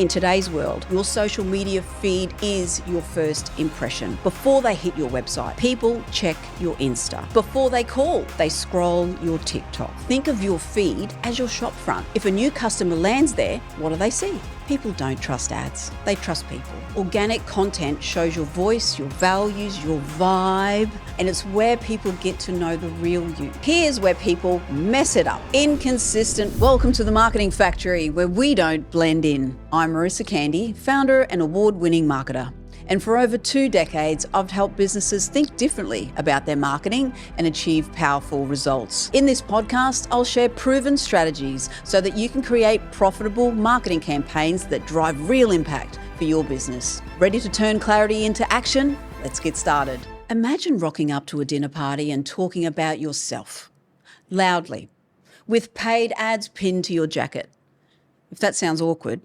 In today's world, your social media feed is your first impression. Before they hit your website, people check your Insta. Before they call, they scroll your TikTok. Think of your feed as your shop front. If a new customer lands there, what do they see? People don't trust ads, they trust people. Organic content shows your voice, your values, your vibe, and it's where people get to know the real you. Here's where people mess it up. Inconsistent. Welcome to the Marketing Factory, where we don't blend in. I'm Marissa, founder and award-winning marketer. And for over 2 decades, I've helped businesses think differently about their marketing and achieve powerful results. In this podcast, I'll share proven strategies so that you can create profitable marketing campaigns that drive real impact for your business. Ready to turn clarity into action? Let's get started. Imagine rocking up to a dinner party and talking about yourself, loudly, with paid ads pinned to your jacket. If that sounds awkward,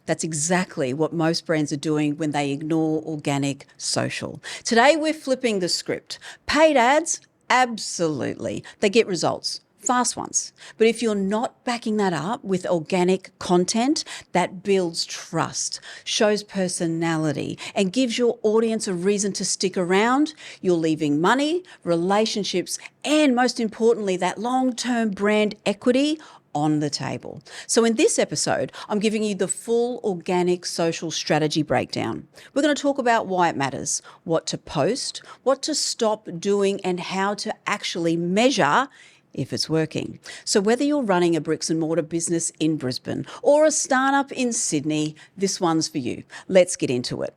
that's exactly what most brands are doing when they ignore organic social. Today, we're flipping the script. Paid ads? Absolutely. They get results, fast ones. But if you're not backing that up with organic content, that builds trust, shows personality, and gives your audience a reason to stick around, you're leaving money, relationships, and most importantly, that long-term brand equity on the table. So in this episode, I'm giving you the full organic social strategy breakdown. We're going to talk about why it matters, what to post, what to stop doing, and how to actually measure if it's working. So whether you're running a bricks and mortar business in Brisbane or a startup in Sydney, this one's for you. Let's get into it.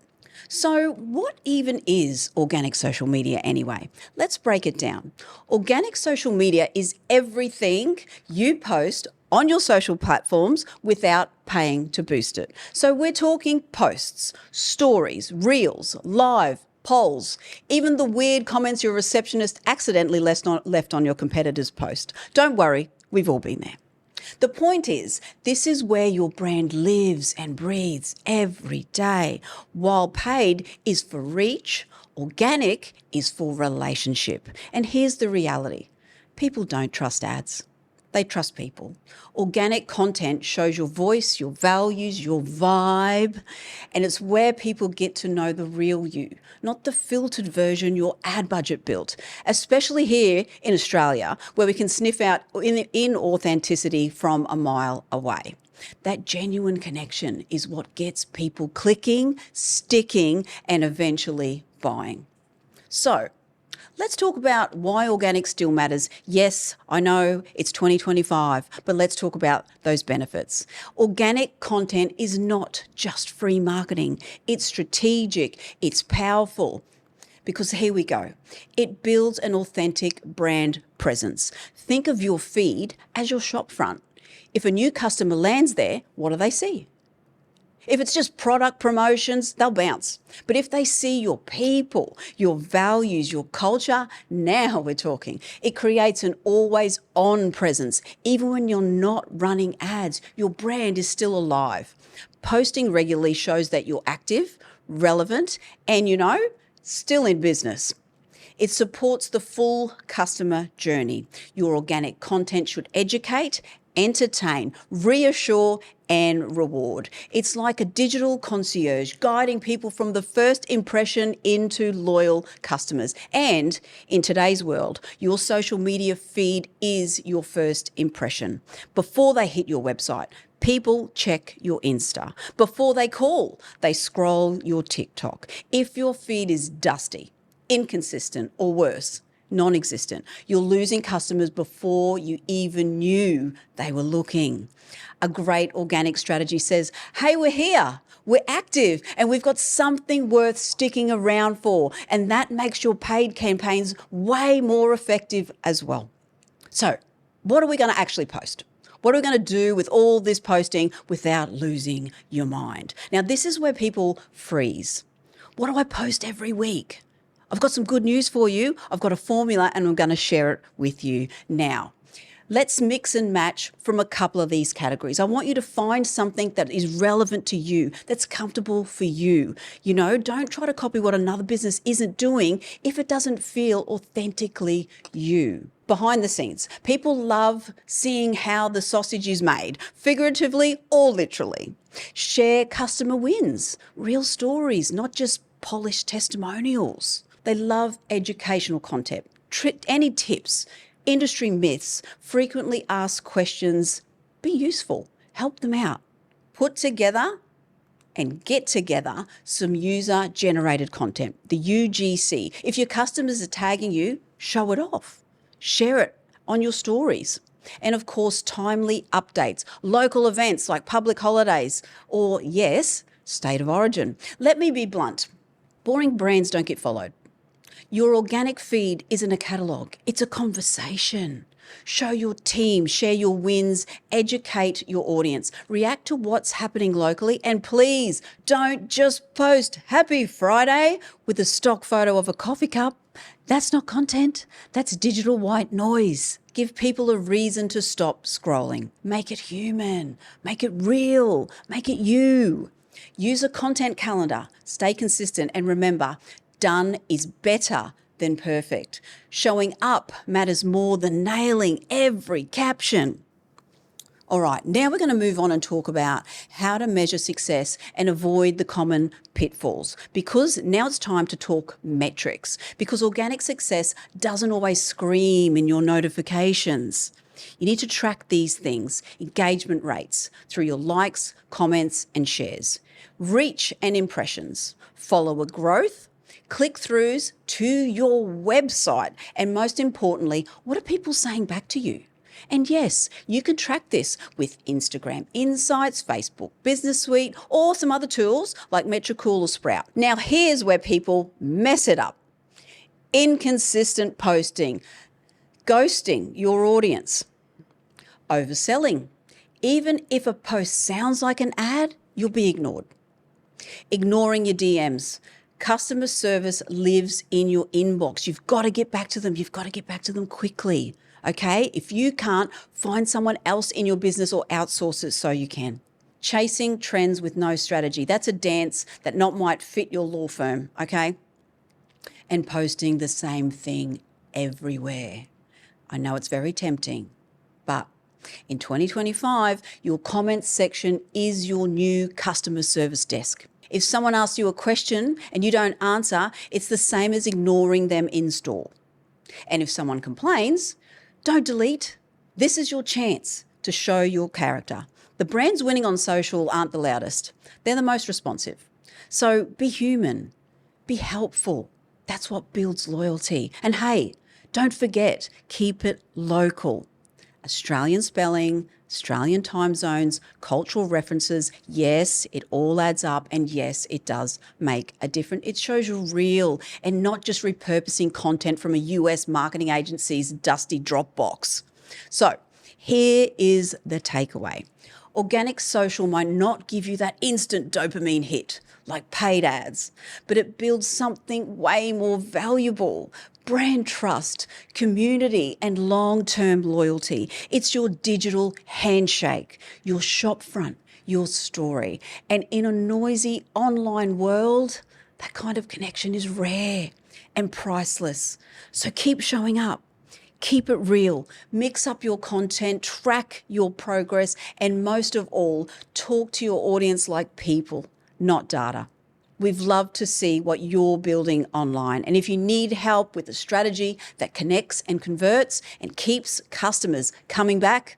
So what even is organic social media anyway? Let's break it down. Organic social media is everything you post on your social platforms without paying to boost it. So we're talking posts, stories, reels, live, polls, even the weird comments your receptionist accidentally left on your competitor's post. Don't worry, we've all been there. The point is, this is where your brand lives and breathes every day. While paid is for reach, organic is for relationship. And here's the reality. People don't trust ads. They trust people. Organic content shows your voice, your values, your vibe, and it's where people get to know the real you, not the filtered version your ad budget built, especially here in Australia, where we can sniff out inauthenticity from a mile away. That genuine connection is what gets people clicking, sticking, and eventually buying. So, let's talk about why organic still matters. Yes, I know it's 2025, but let's talk about those benefits. Organic content is not just free marketing. It's strategic, it's powerful. Because here we go. It builds an authentic brand presence. Think of your feed as your shop front. If a new customer lands there, what do they see? If it's just product promotions, they'll bounce. But if they see your people, your values, your culture, now we're talking. It creates an always on presence. Even when you're not running ads, your brand is still alive. Posting regularly shows that you're active, relevant, and still in business. It supports the full customer journey. Your organic content should educate, entertain, reassure, and reward. It's like a digital concierge guiding people from the first impression into loyal customers. And in today's world, your social media feed is your first impression. Before they hit your website, people check your Insta. Before they call, they scroll your TikTok. If your feed is dusty, inconsistent, or worse, non-existent, you're losing customers before you even knew they were looking. A great organic strategy says, hey, we're here, we're active, and we've got something worth sticking around for. And that makes your paid campaigns way more effective as well. So what are we going to actually post? What are we going to do with all this posting without losing your mind? Now, this is where people freeze. What do I post every week? I've got some good news for you. I've got a formula and I'm going to share it with you now. Let's mix and match from a couple of these categories. I want you to find something that is relevant to you, that's comfortable for you. Don't try to copy what another business isn't doing if it doesn't feel authentically you. behind the scenes. People love seeing how the sausage is made, figuratively or literally. Share customer wins, real stories, not just polished testimonials. They love educational content, any tips, industry myths, frequently asked questions. Be useful, help them out. Put together and get together some user-generated content, the UGC. If your customers are tagging you, show it off. Share it on your stories. And of course, timely updates, local events like public holidays, or yes, state of origin. Let me be blunt. Boring brands don't get followed. Your organic feed isn't a catalogue, it's a conversation. Show your team, share your wins, educate your audience, react to what's happening locally, and please don't just post Happy Friday with a stock photo of a coffee cup. That's not content, that's digital white noise. Give people a reason to stop scrolling. Make it human, make it real, make it you. Use a content calendar, stay consistent, and remember, done is better than perfect. Showing up matters more than nailing every caption. All right, now we're going to move on and talk about how to measure success and avoid the common pitfalls, because now it's time to talk metrics, because organic success doesn't always scream in your notifications. You need to track these things, engagement rates through your likes, comments, and shares, reach and impressions, follower growth, click-throughs to your website, and most importantly, what are people saying back to you? And yes, you can track this with Instagram Insights, Facebook Business Suite, or some other tools like Metricool or Sprout. Now, here's where people mess it up. Inconsistent posting, ghosting your audience, overselling. Even if a post sounds like an ad, you'll be ignored. Ignoring your DMs. Customer service lives in your inbox. You've got to get back to them. You've got to get back to them quickly, okay? If you can't, find someone else in your business or outsource it so you can. Chasing trends with no strategy. That's a dance that not might fit your law firm, okay? And posting the same thing everywhere. I know it's very tempting, but in 2025, your comments section is your new customer service desk. If someone asks you a question and you don't answer, it's the same as ignoring them in store. And if someone complains, don't delete. This is your chance to show your character. The brands winning on social aren't the loudest. They're the most responsive. So be human, be helpful. That's what builds loyalty. And hey, don't forget, keep it local. Australian spelling, Australian time zones, cultural references, yes, it all adds up, and yes, it does make a difference. It shows you're real and not just repurposing content from a US marketing agency's dusty Dropbox. So here is the takeaway. Organic social might not give you that instant dopamine hit like paid ads, but it builds something way more valuable. Brand trust, community, and long-term loyalty. It's your digital handshake, your shop front, your story. And in a noisy online world, that kind of connection is rare and priceless. So keep showing up. Keep it real, mix up your content, track your progress, and most of all, talk to your audience like people, not data. We've loved to see what you're building online. And if you need help with a strategy that connects and converts and keeps customers coming back,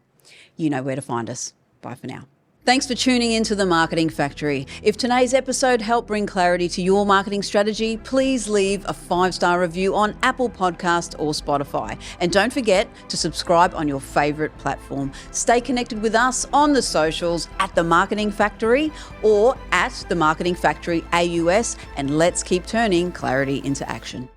you know where to find us. Bye for now. Thanks for tuning into The Marketing Factory. If today's episode helped bring clarity to your marketing strategy, please leave a 5-star review on Apple Podcast or Spotify. And don't forget to subscribe on your favorite platform. Stay connected with us on the socials at The Marketing Factory or at The Marketing Factory AUS, and let's keep turning clarity into action.